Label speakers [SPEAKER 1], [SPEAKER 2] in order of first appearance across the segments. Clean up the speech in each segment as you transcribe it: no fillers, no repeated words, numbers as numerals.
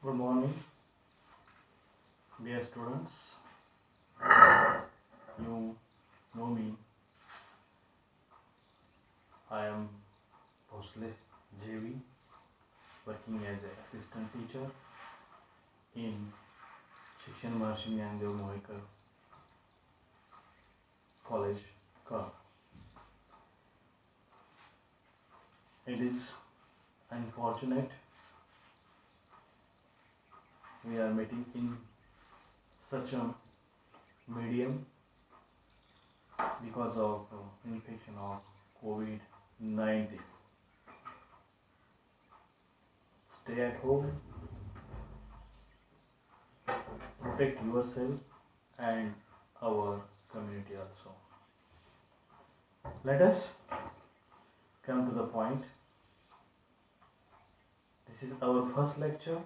[SPEAKER 1] Good morning, dear students. You know me. I am Bhosle JV, working as an assistant teacher in Shikshan Maharishi Jnandev Mohekar College, Kar. It is unfortunate we are meeting in such a medium because of infection of COVID-19. Stay at home, protect yourself and our community also. Let us come to the point. This is our first lecture.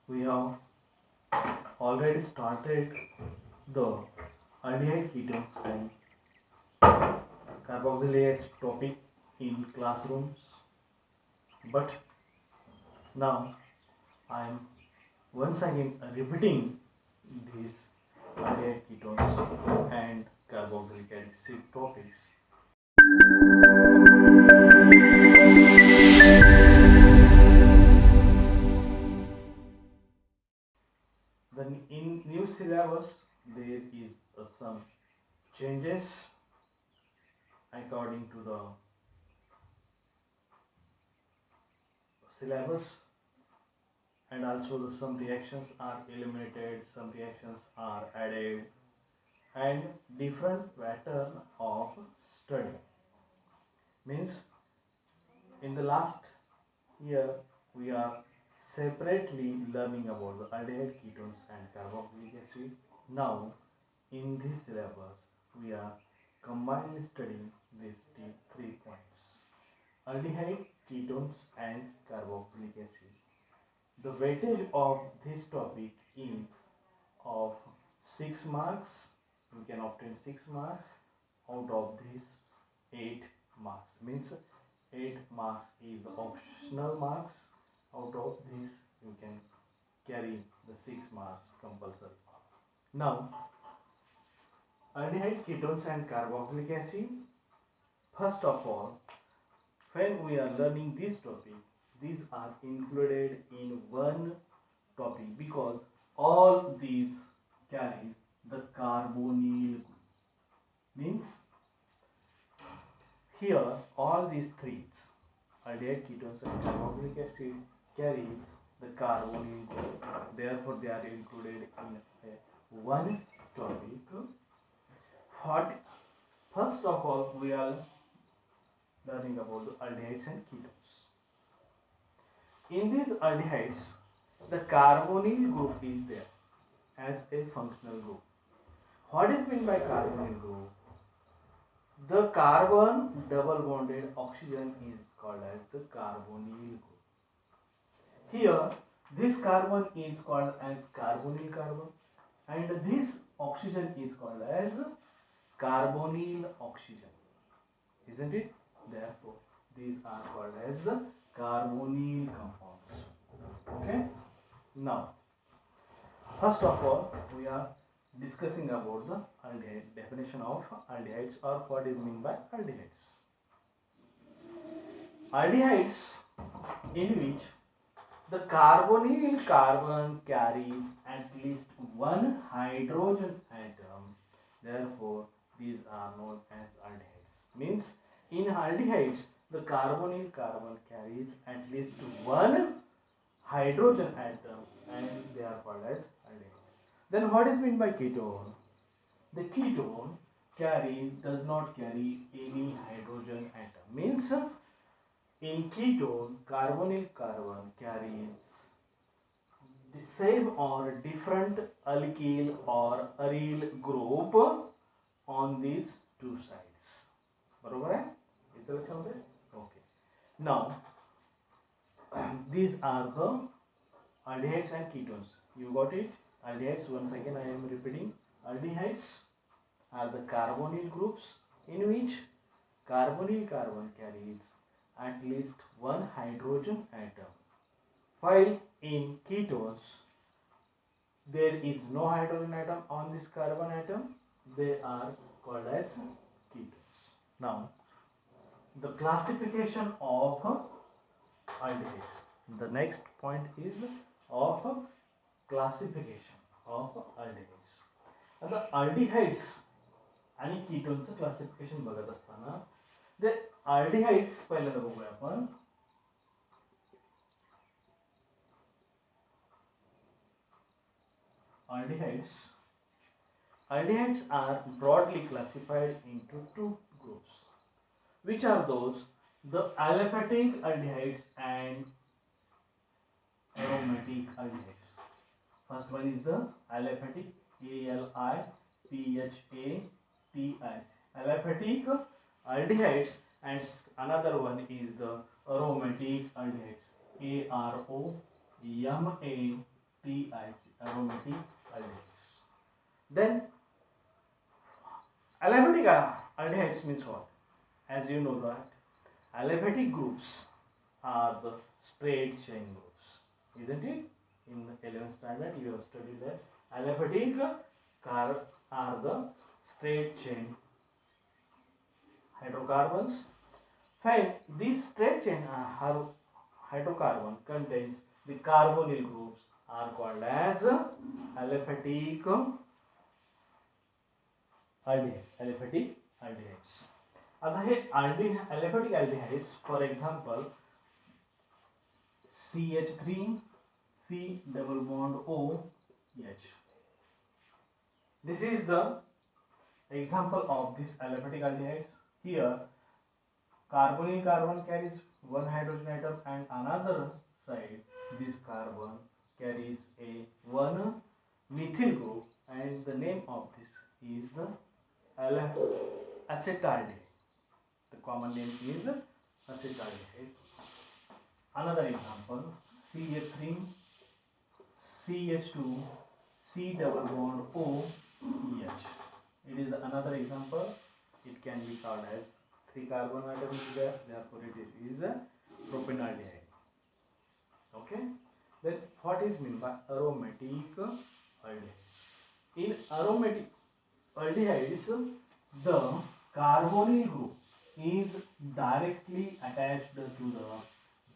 [SPEAKER 1] We have already started the aldehyde ketones and carboxylase topic in classrooms, but now I am once again repeating these aldehyde ketones and carboxylic acid topics. Then in new syllabus there is some changes according to the syllabus, and also some reactions are eliminated, some reactions are added, and different pattern of study. Means in the last year we are separately learning about the aldehyde ketones and carboxylic acid. Now in this syllabus we are combinedly studying these three points: aldehyde, ketones and carboxylic acid. The weightage of this topic is of 6 marks. You can obtain 6 marks out of these 8 marks. Means 8 marks is the optional marks. Out of this you can carry the 6 marks compulsory. Now aldehyde, ketones and carboxylic acid. First of all, when we are learning this topic, these are included in one topic because all these carries the carbonyl group. Means here all these three, aldehyde, ketones and carboxylic acid, carries the carbonyl group. Therefore they are included in one topic. First of all we are learning about the aldehydes and ketones. In these aldehydes, the carbonyl group is there as a functional group. What is meant by carbonyl group? The carbon double bonded oxygen is called as the carbonyl group. Here, this carbon is called as carbonyl carbon and this oxygen is called as carbonyl oxygen. Isn't it? Therefore, these are called as the carbonyl compounds. Okay. Now, first of all, we are discussing about the aldehyde, definition of aldehydes or what is meant by aldehydes. Aldehydes in which the carbonyl carbon carries at least one hydrogen atom. Therefore, these are known as aldehydes. Means in aldehydes, the carbonyl carbon carries at least one hydrogen atom and they are called as aldehydes. Then what is meant by ketone? The ketone does not carry any hydrogen atom. Means in ketone, carbonyl carbon carries the same or different alkyl or aryl group on these two sides. बरोबर है? इतना लक्षण होते? Okay. Now these are the aldehydes and ketones. You got it? Aldehydes, once again I am repeating. Aldehydes are the carbonyl groups in which carbonyl carbon carries at least one hydrogen atom. while in ketones there is no hydrogen atom on this carbon atom, they are called as ketones. Now, the classification of aldehydes. The next point is of classification of aldehydes. आता aldehydes आणि कीटोनचं classification बघत असताना ते aldehydes पहिल्यांदा बघूया आपण. Aldehydes are broadly classified into two groups. Which are those? The aliphatic aldehydes and aromatic aldehydes. First one is the aliphatic, ALIPHATIC. Aliphatic aldehydes, and another one is the aromatic aldehydes, AROMATIC. Aromatic aldehydes. Then aliphatic aldehydes means what? As you know that aliphatic groups are the straight chain groups, isn't it? In the 11th standard you have studied that aliphatic are the straight chain hydrocarbons. Fine, this straight chain hydrocarbon contains the carbonyl groups are called as aliphatic aldehydes. आता हे aliphatic aldehydes, for example, CH3 C double bond OH. This is the example of this aliphatic aldehydes. Here, carbonyl carbon carries one hydrogen atom, and another side this carbon carries a one methyl group, and the name of this is the acetaldehyde. The common name is acetaldehyde. Another example, CH3 CH2 C double bond OH. It is another example. It can be called as 3 carbon atoms there, therefore it is a propanaldehyde. Okay. Then what is meant by aromatic aldehydes? In aromatic aldehydes, the carbonyl group is directly attached to the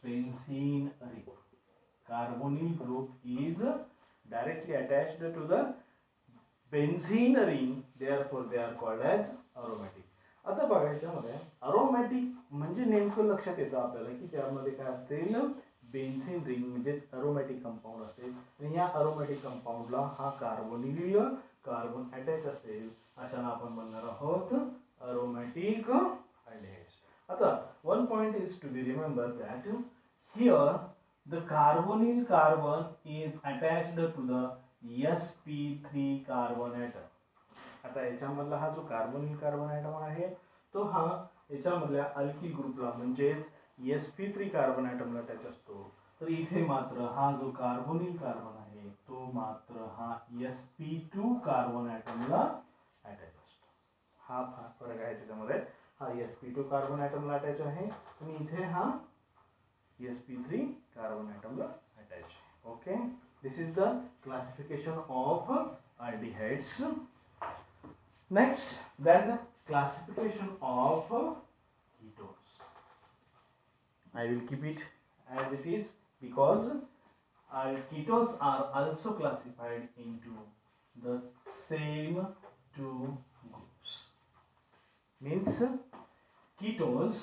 [SPEAKER 1] benzene ring. Carbonyl group is directly attached to the benzene ring, therefore they are called as aromatic. आता बघा याच्यामध्ये aromatic म्हणजे नेमकं लक्षात येतं आपल्याला की त्यामध्ये काय असतील, बेन्झीन रिंग म्हणजेच अरोमॅटिक कंपाऊंड असेल, आणि या अरोमॅटिक कंपाऊंडला हा कार्बोनिल कार्बन अटॅच असेल, अशाला आपण म्हणणार आहोत अरोमॅटिक aldehydes. आता one point is to be remembered that here the carbonyl carbon is attached to the sp3 carbon atom. आता याच्यामधला हा जो कार्बोनिल कार्बन ॲटम आहे तो हा याच्यामधल्या अल्किल ग्रुपला म्हणजेच sp3 कार्बन ॲटमला अटॅच असतो. तर इथे मात्र हा जो कार्बोनिल कार्बन आहे तो मात्र हा sp2 कार्बन ॲटमला अटॅच असतो. हा फरक आहे त्याच्यामध्ये. हा sp2 कार्बन ॲटमला अटॅच आहे आणि इथे हा sp3 कार्बन ॲटमला अटॅच आहे. Okay, this is the classification of aldehydes. Next, then classification of ketones. I will keep it as it is because ketones are also classified into the same two groups. Means ketones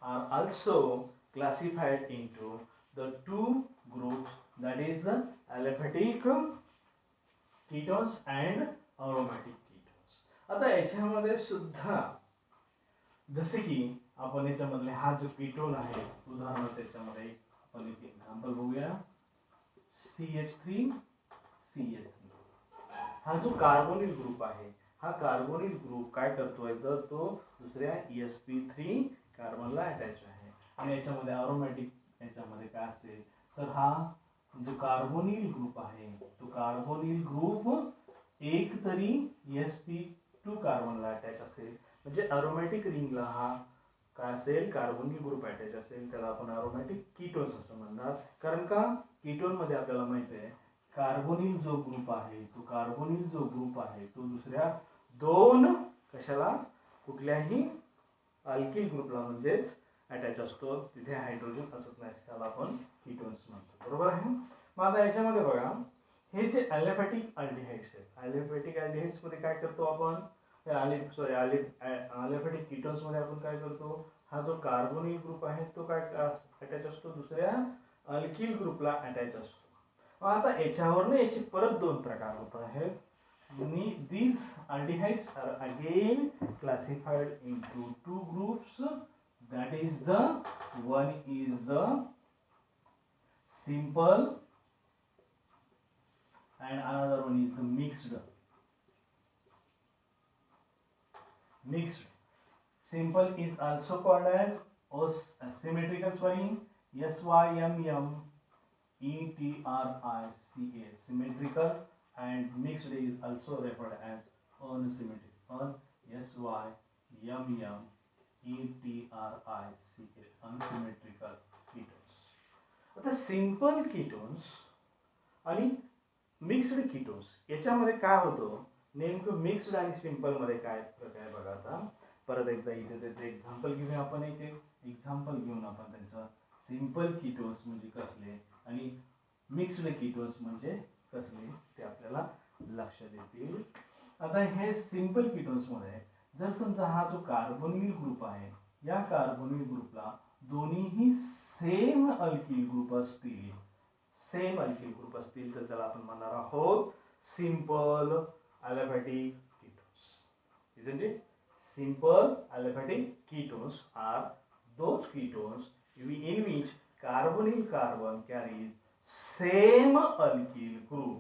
[SPEAKER 1] are also classified into the two groups, that is the aliphatic ketones and aromatic ketones. आता याच्यामध्ये सुद्धा जसे की आपण याच्यामधले हा जो ketone आहे, उदाहरणार्थ त्याच्यामध्ये आपण एक एक्झाम्पल बघूया, CH3 CH3. हा जो कार्बोनिल ग्रुप आहे, हा कार्बोनिल ग्रुप काय करतोय तर तो दुसऱ्या sp3 कार्बनला अटॅच आहे, आणि याच्यामध्ये अरोमॅटिक याच्यामध्ये काय असेल तर हा जो कार्बोनिल ग्रुप आहे तो कार्बोनिल ग्रुप एक तरी sp2 कार्बनला अटॅच असेल, म्हणजे अरोमॅटिक रिंगला हा काय असेल, कार्बोनिल ग्रुप अटॅच असेल त्याला आपण अरोमॅटिक कीटोन्स असं म्हणणार. कारण का कीटोन मध्ये आपल्याला माहिती आहे कार्बोनिल जो ग्रुप आहे तो दुसऱ्या दोन कशाला कुठल्याही अल्किल ग्रुपला म्हणजेच अटॅच असतो, तिथे हायड्रोजन असत नाही, त्याला आपण कीटोन्स म्हणतो. बरोबर आहे. मग आता याच्यामध्ये बघा हे जे ॲलिफॅटिक अल्डिहाइड्स आहेत, ॲलिफॅटिक अल्डिहाइड्स मध्ये काय करतो आपण, ॲलिफॅटिक कीटोन्स मध्ये आपण काय करतो, हा जो कार्बोनिल ग्रुप आहे तो काय अटॅच असतो दुसऱ्या अल्किल ग्रुपला अटॅच असतो. आता याच्यावरनं याचे परत दोन प्रकार होत आहेत. These aldehydes are again classified into two groups. That is the one is the simple and another one is the mixed. Simple is also called as symmetrical spelling SYMMETRICA, symmetrical, and mixed is also referred as unsymmetrical, SYMMETRICA, unsymmetrical ketones. आता simple ketones आणि mixed ketones याच्यामध्ये काय होतं, नेमकं mixed आणि simple मध्ये काय फरक आहे बघा. आता परत एकदा इथे त्याचं एक्झाम्पल घेऊया आपण. एक एक्झाम्पल घेऊन आपण त्यांचं सिंपल कीटोन्स म्हणजे कसले आणि मिक्स्ड कीटोन्स म्हणजे कसले ते आपल्याला लक्षात येतील. आता हे सिंपल कीटोन्स मध्ये जर समजा हा जो कार्बोनिल ग्रुप आहे या कार्बोनिल ग्रुपला दोन्हीही सेम अल्किल ग्रुप असतील तर त्याला आपण म्हणणार आहोत simple aliphatic ketones. Isn't it? Simple aliphatic ketones are those ketones in which carbonyl carbon carries same alkyl group.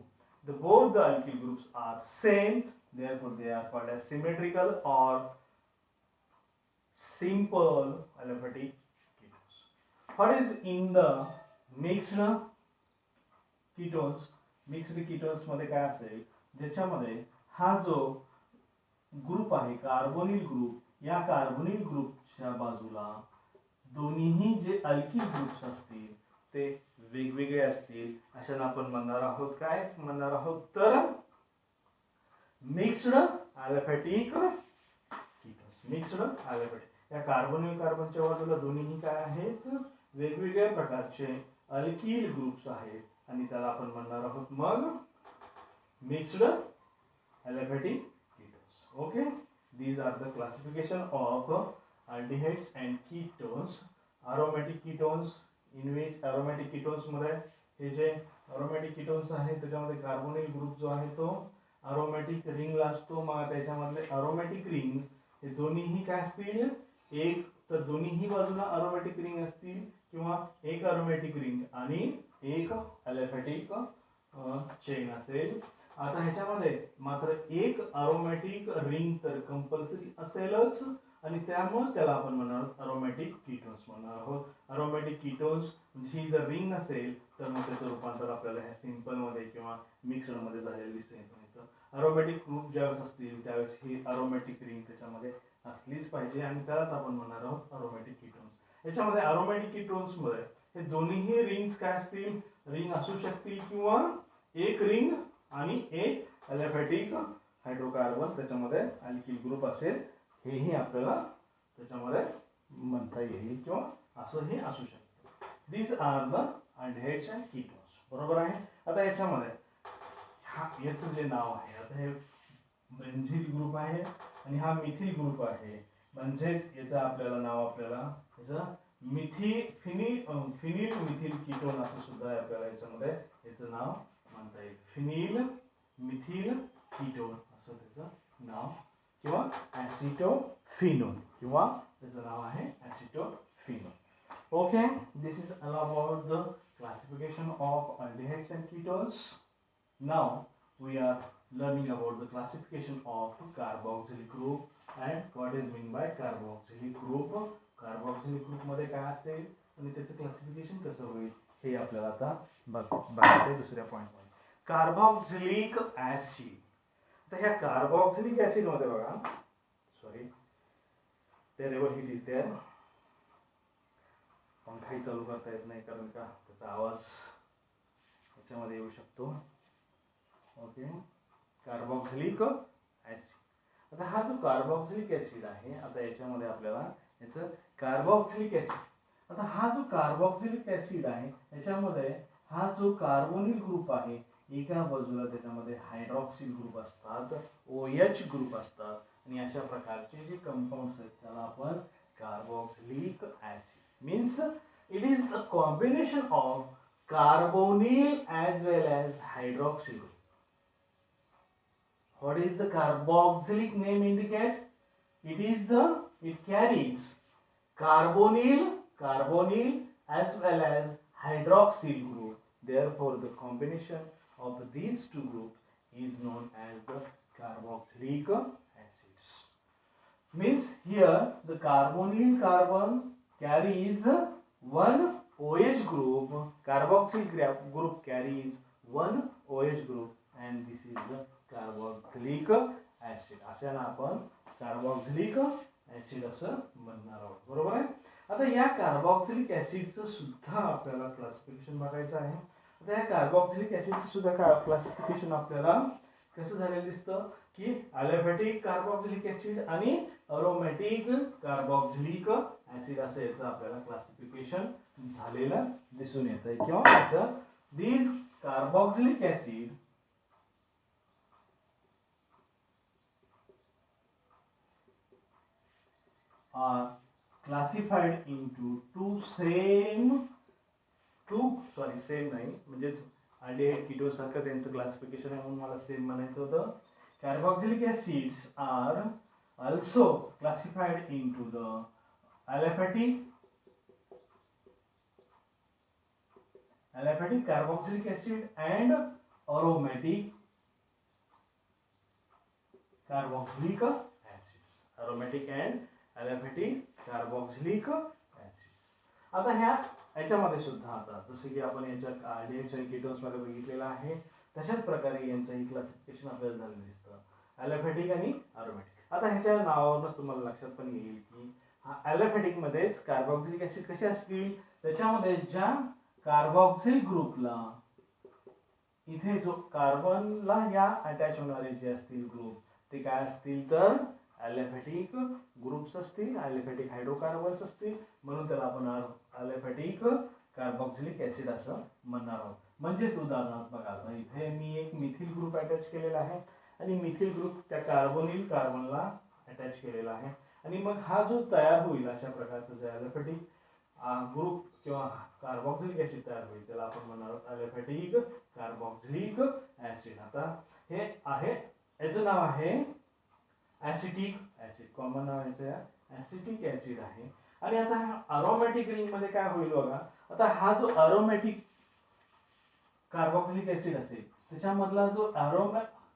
[SPEAKER 1] Both the alkyl groups are same, therefore they are called as symmetrical or simple aliphatic ketones. What is in the mixed ketones? Mixed ketones मध्ये काय असेल, ज्याच्यामध्ये हा जो group आहे carbonyl group, या carbonyl ग्रुपच्या बाजूला दोन्हीही जे अल्किल ग्रुप्स असतील ते वेगवेगळे असतील, अशाला आपण म्हणणार आहोत काय म्हणणार आहोत तर mixed aliphatic ketones. Mixed aliphatic या कार्बोनिल कार्बनच्या बाजूला दोन्हीही काय आहेत वेगवेगळ्या प्रकारचे अल्किल ग्रुप्स आहेत आणि त्याला आपण म्हणणार आहोत मग mixed aliphatic ketones. Okay, these are the classification of aldehydes and ketones. Aromatic ketones in which aromatic ketones मध्ये हे जे aromatic ketones आहे त्याच्यामध्ये कार्बोनिल ग्रुप जो आहे तो aromatic रिंगला असतो. मग त्याच्यामधले aromatic रिंग हे दोन्हीही काय असतील, एक तर दोन्हीही बाजूला aromatic रिंग असतील किंवा एक aromatic रिंग आणि एक aliphatic चेन असेल. आता ह्याच्यामध्ये मात्र एक अरोमॅटिक रिंग तर कंपल्सरी असेलच आणि त्यामुळे त्याला आपण म्हणणार आहोत अरोमॅटिक कीटोन्स म्हणणार आहोत. अरोमॅटिक कीटोन्स ही जर रिंग नसेल तर मग त्याचं रूपांतर आपल्याला ह्या सिंपल मध्ये किंवा मिक्सड मध्ये झालेलं दिसेल. अरोमॅटिक ग्रुप ज्यावेळेस असतील त्यावेळेस ही अरोमॅटिक रिंग त्याच्यामध्ये असलीच पाहिजे आणि त्यालाच आपण म्हणणार आहोत अरोमॅटिक कीटोन्स. याच्यामध्ये अरोमॅटिक कीटोन्स मध्ये हे दोन्हीही रिंग्स काय असतील, रिंग असू शकतील किंवा एक रिंग आणि एक अलिफॅटिक हायड्रोकार्बन त्याच्यामध्ये अल्किल ग्रुप असेल, हेही आपल्याला त्याच्यामध्ये म्हणता येईल किंवा असं हे असू शकतं. These are the aldehydes and ketones. बरोबर आहे. आता याच्यामध्ये हा याचं जे नाव आहे, आता हे बेन्झील ग्रुप आहे आणि हा मिथिल ग्रुप आहे, म्हणजेच याचं आपल्याला नाव आपल्याला याचं फिनिल मिथिल कीटोन असं सुद्धा आपल्याला याच्यामध्ये याचं नाव म्हणता येईल. फिनिल मिथिल कीटोन असं त्याचं नाव किंवा ॲसिटोफिनोन किंवा त्याचं नाव आहे acetophenone. Okay, this is all about the classification of aldehydes and ketones. Now we are learning about the classification of carboxylic group and what is meant by carboxylic group. Carboxylic group मध्ये काय असेल आणि त्याचं classification कसं होईल हे आपल्याला आता बघायचं आहे दुसऱ्या पॉइंटमध्ये. Carboxylic acid. तर ह्या कार्बोक्सिलिक ऍसिड मध्ये बघा, sorry wherever it is there, पंखाही चालू करता येत नाही कारण का त्याचा आवाज याच्यामध्ये येऊ शकतो. Okay, carboxylic acid. आता हा जो कार्बोक्सिलिक ऍसिड आहे, आता याच्यामध्ये आपल्याला याचं कार्बोक्सिलिक ऍसिड, आता हा जो कार्बोक्सिलिक ऍसिड आहे याच्यामध्ये हा जो कार्बोनिल ग्रुप आहे, एका बाजूला त्याच्यामध्ये हायड्रॉक्सिल ग्रुप असतात, OH ग्रुप असतात, आणि अशा प्रकारचे जे कंपाऊंड्स आहेत त्याला आपण carboxylic acid means it is the combination of carbonyl as well as hydroxyl group. What is the carboxylic name indicate? It carries carbonyl as well as hydroxyl group. Therefore, the combination of these two groups is known as the carboxylic acids. Means here the carbonyl carbon carries one OH group, carboxyl group carries one OH group, and this is the carboxylic acid. अशाने आपण carboxylic acid असं म्हणणार आहोत. बरोबर आहे. आता या carboxylic ऍसिडचं सुद्धा आपल्याला क्लासिफिकेशन बघायचं आहे. आता या कार्बोक्सिलिक ऍसिडचं सुद्धा क्लासिफिकेशन आपल्याला कसं झालेलं दिसतं की अॅलिफॅटिक कार्बोक्सिलिक ऍसिड आणि अरोमॅटिक कार्बोक्सिलिक ऍसिड असं याचं आपल्याला क्लासिफिकेशन झालेलं दिसून येतंय. किंवा याचं these carboxylic acid are classified into same नाही म्हणजेच अल्डिहाइड कीटोन सारखं त्यांचं क्लासिफिकेशन आहे म्हणून मला सेम म्हणायचं होतं. Carboxylic acids are also classified into the aliphatic carboxylic acid and aromatic carboxylic acids. Aromatic and aliphatic carboxylic acids. आता याच्यामध्ये सुद्धा आता जसं की आपण याच्या अल्डिहाइड्स आणि कीटोन्स मध्ये बघितलेलं आहे तशाच प्रकारे यांचंही क्लासिफिकेशन आपल्याला झालेलं दिसतं, अॅलिफॅटिक आणि अरोमॅटिक. आता ह्याच्या नावावरूनच तुम्हाला लक्षात पण येईल की हा अॅलिफॅटिक मध्येच कार्बोक्सिलिक ऍसिड कसे असतील, त्याच्यामध्ये ज्या कार्बोक्सिल ग्रुपला इथे जो कार्बनला या अटॅच होणारे जे असतील ग्रुप ते काय असतील तर अॅलिफॅटिक ग्रुप्स असतील, अॅलिफॅटिक हायड्रोकार्बन्स असतील, म्हणून त्याला आपण अॅलिफॅटिक कार्बोक्सिलिक ऍसिड असं म्हणणार आहोत. म्हणजेच उदाहरणार्थ बघा इथे मी एक मिथिल ग्रुप अटॅच केलेला आहे आणि मिथिल ग्रुप त्या कार्बोनिल कार्बनला अटॅच केलेला आहे आणि मग हा जो तयार होईल अशा प्रकारचा जो अॅलिफॅटिक ग्रुप किंवा कार्बोक्सिलिक ऍसिड तयार होईल त्याला आपण म्हणणार आहोत अॅलिफॅटिक कार्बोक्सिलिक ऍसिड. आता हे आहे याचं नाव आहे ऍसिटिक ऍसिड, कॉमन नाव याचं ऍसिटिक ऍसिड आहे. आणि आता अरोमॅटिक रिंग मध्ये काय होईल बघा, आता हा जो अरोमॅटिक कार्बोक्सिलिक ऍसिड असेल त्याच्यामधला जो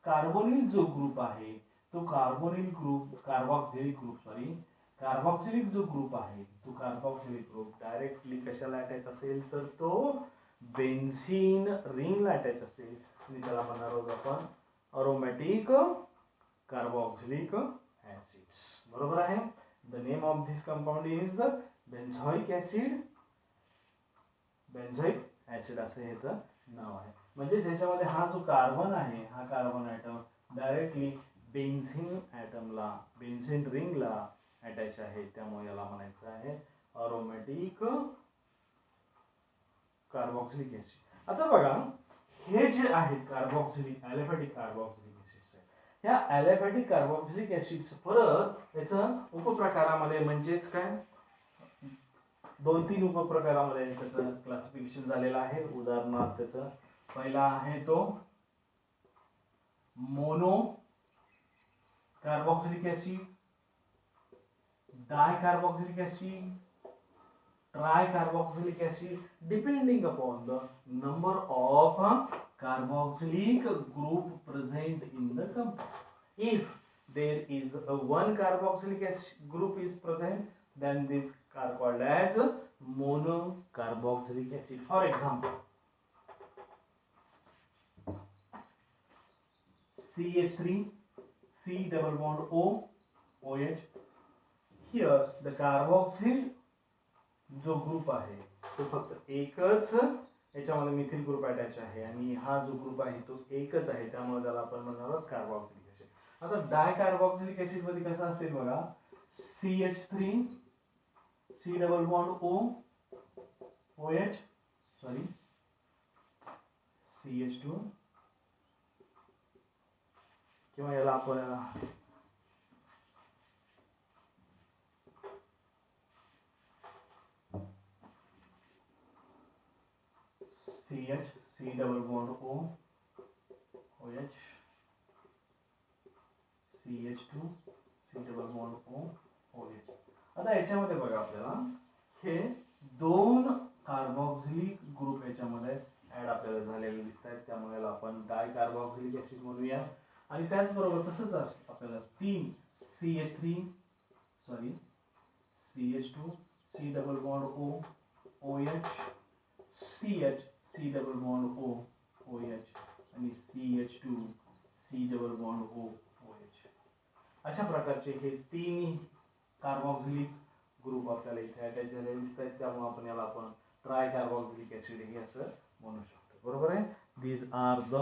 [SPEAKER 1] कार्बोनिल जो ग्रुप आहे तो कार्बोक्सिलिक जो ग्रुप आहे तो कार्बोक्सिलिक ग्रुप डायरेक्टली कशाला अटॅच असेल तर तो बेन्झीन रिंगला अटॅच असेल आणि त्याला म्हणणार आहोत आपण अरोमॅटिक कार्बोक्सिलिक ऍसिड्स. बरोबर आहे. The name of this compound is the benzoic acid असं ह्याचं नाव आहे. म्हणजे त्याच्यामध्ये हा जो कार्बन आहे हा कार्बन ऍटम डायरेक्टली बेन्झीन रिंगला अटॅच आहे, त्यामुळे याला म्हणायचं आहे अरोमॅटिक कार्बोक्सिलिक ऍसिड. आता बघा हे जे आहेत कार्बोक्सिलिक अॅलिफॅटिक कार्बोक्सिलिक ऍसिड्स आहेत, ह्या अॅलिफॅटिक कार्बोक्सिलिक ऍसिड्स परत याचं उपप्रकारामध्ये म्हणजेच काय 2-3 उपप्रकारामध्ये त्याचं क्लासिफिकेशन झालेलं आहे. उदाहरणार्थ त्याचं पहिला आहे तो mono carboxylic acid, dicarboxylic acid, tricarboxylic acid, depending upon the number of carboxylic group present in the compound. If there is one carboxylic group is present, then this are called as monocarboxylic acid. For example, CH3, C double bond O, OH. Here the carboxyl जो group आहे तो फक्त एकच याच्यामध्ये methyl group attach आहे आणि हा जो ग्रुप आहे तो एकच आहे, त्यामुळे त्याला आपण म्हणणार आहोत कार्बोक्सिलिक ऍसिड. आता डायकार्बोक्सिलिक ऍसिड मध्ये कसं असेल बघा, CH3 C double bond O OH sorry CH2 किंवा याला आपण CH C double bond O OH CH2 C double bond O OH. आता याच्यामध्ये बघा आपल्याला हे दोन कार्बोक्सिलिक ग्रुप याच्यामध्ये ऍड आपल्याला झालेले दिसत आहेत, त्यामुळे याला आपण डायकार्बोक्सिलिक ऍसिड म्हणूया. आणि त्याचबरोबर तसंच असतं आपल्याला तीन CH3 sorry CH2 C double bond O OH CH C double bond O OH आणि CH2 C double bond O OH. अशा प्रकारचे हे तीन कार्बोक्सिलिक ग्रुप आपल्याला इथे अटॅच झालेले दिसत आहेत, त्यामुळे आपण याला आपण ट्रायकार्बोक्सिलिक ऍसिड हे असं म्हणू शकतो. बरोबर आहे. These are the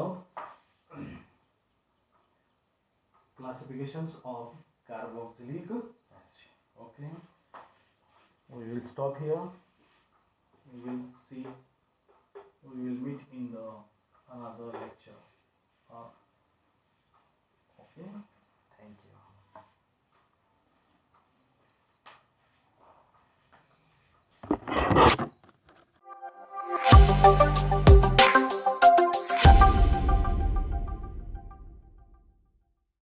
[SPEAKER 1] classifications of carboxylic acid. Okay, we will stop here. We will meet in the another